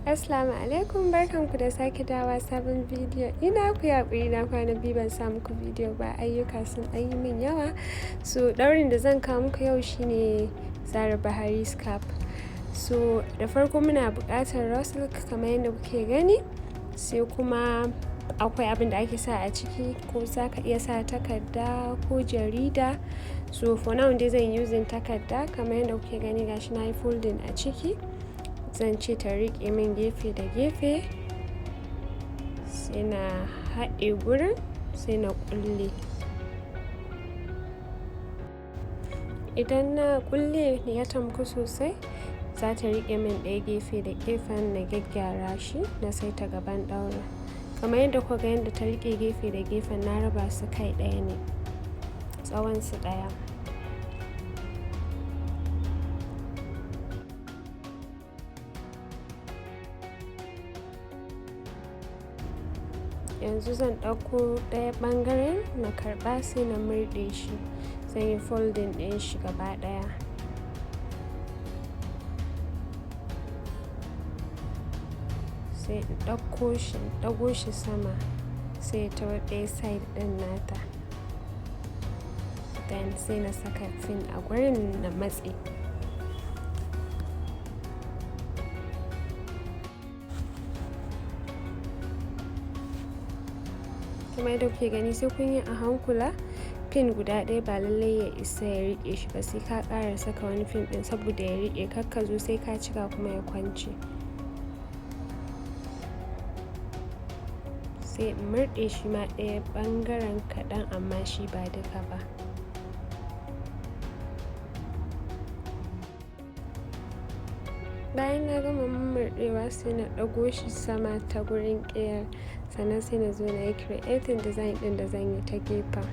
Assalamu alaikum, barkanku da sake dawa sabon bidiyo. Ina ku yaƙuri na kwana biyu ban sa muku bidiyo ba, ayyuka sun ɗan yi min yawa. So ɗaurin da zan kawo muku yau shine zahra buhari scarf. So da farko muna buƙatar raw silk kamar yadda kuke gani, sai kuma akwai abin da ake sa a ciki, ko za ka iya sa takarda ko jarida. So for now dai zan using takarda kamar yadda kuke gani, gashi na yi folding a ciki. Zan ce ta riƙe min gefe da gefe, sai na haɗe gurin, sai na ƙulle. Idan na ƙulle ya tamku sosai, za ta riƙe min ɗaya gefe da gefen, na gyaggyara shi na saita gaban ɗaurin. Kamar yadda kuka ga yadda ta riƙe gefe da gefen, na raba su kai ɗaya ne, tsawon su ɗaya. Yanzu zan ɗauko ɗaya ɓangaren na karɓa, sai na murɗe shi, zan yi folding ɗin shi gaba ɗaya. Sai in ɗago shi sama, sai ta ɗaya side ɗin nata, then sai na saka fin a gurin na matse. Kuma yadda kuke gani, sai kun yi a hankula. Pin guda ɗaya ba lallai ya isa ya riƙe shi ba, sai ka ƙara saka wani pin ɗin saboda ya riƙe, kakka zo sai ka cika kuma ya kwance. Sai in murɗe shi ma ɗaya ɓangaren kaɗan, amma shi ba duka ba. Bayan na gama murɗewa, sai na ɗago shi sama ta gurin ƙeyar, sannan sai na zo na yi creating design ɗin da zan yi ta gefen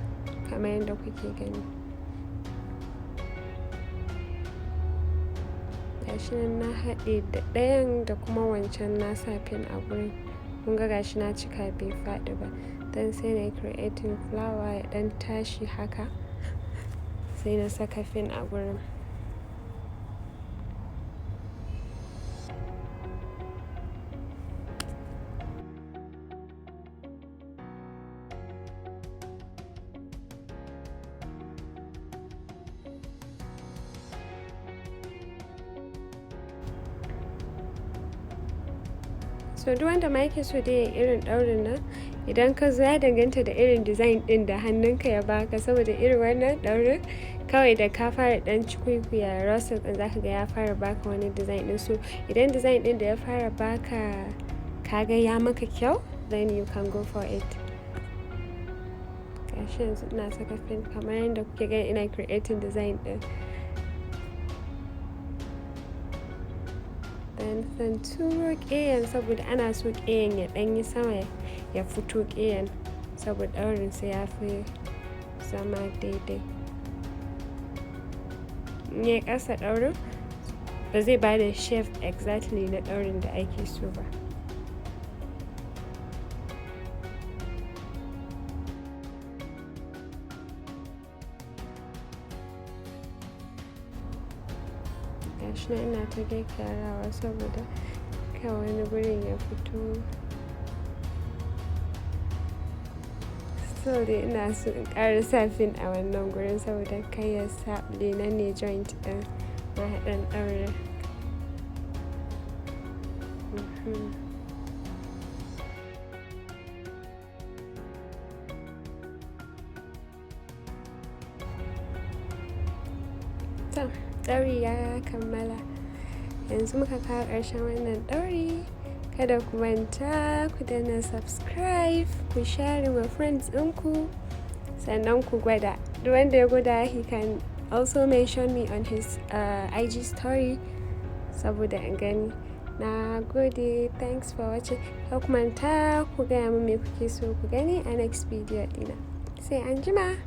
kamar yadda kuke gani. Gashi nan na haɗe da ɗayan da kuma wancan na sa pin a gurin. Kun ga gashi na cika bai faɗi ba. Dan sai na yi creating fulawa ya ɗan tashi haka, sai na saka pin a gurin. So duk wanda ma yake so dai irin ɗaurin nan, idan ka zo ya danganta da irin design ɗin da hannunka ya baka, saboda irin wannan ɗaurin kawai da ka fara ɗan cikuikuya raw silk ɗin, zaka ga ya fara baka wani design ɗin. So idan design ɗin da ya fara baka kaga ya maka kyau, then you can go for it. Gashi yanzu ina saka pin kamar yadda kuke gani, ina creating design ɗin. Zan turo ƙeyan saboda ana so ƙeyan ya ɗan yi sama ya fito ƙeyan, saboda ɗaurin sai ya fi zama daidai. In ya ƙasa ɗaurin ba zai ba da shape exactly na ɗaurin da ake so ba. Gashi nan ina ta gyaggyarawa saboda kan wani gurin ya fito. So dai ina so in ƙara sa pin a wannan gurin saboda kai ya saɓale, nan ne joint ɗin mahaɗan ɗaurin. Ɗauri ya kammala. Yanzu muka kawo ƙarshen wannan ɗauri. Kada ku manta ku danna subscribe, ku share ma friends ɗinku, sannan ku gwada. Duk wanda ya gwada, he can also mention me on his IG story saboda in gani. Na gode, thanks for watching. Kada ku manta ku gaya min me kuke so ku gani a next video ɗina. Sai anjima.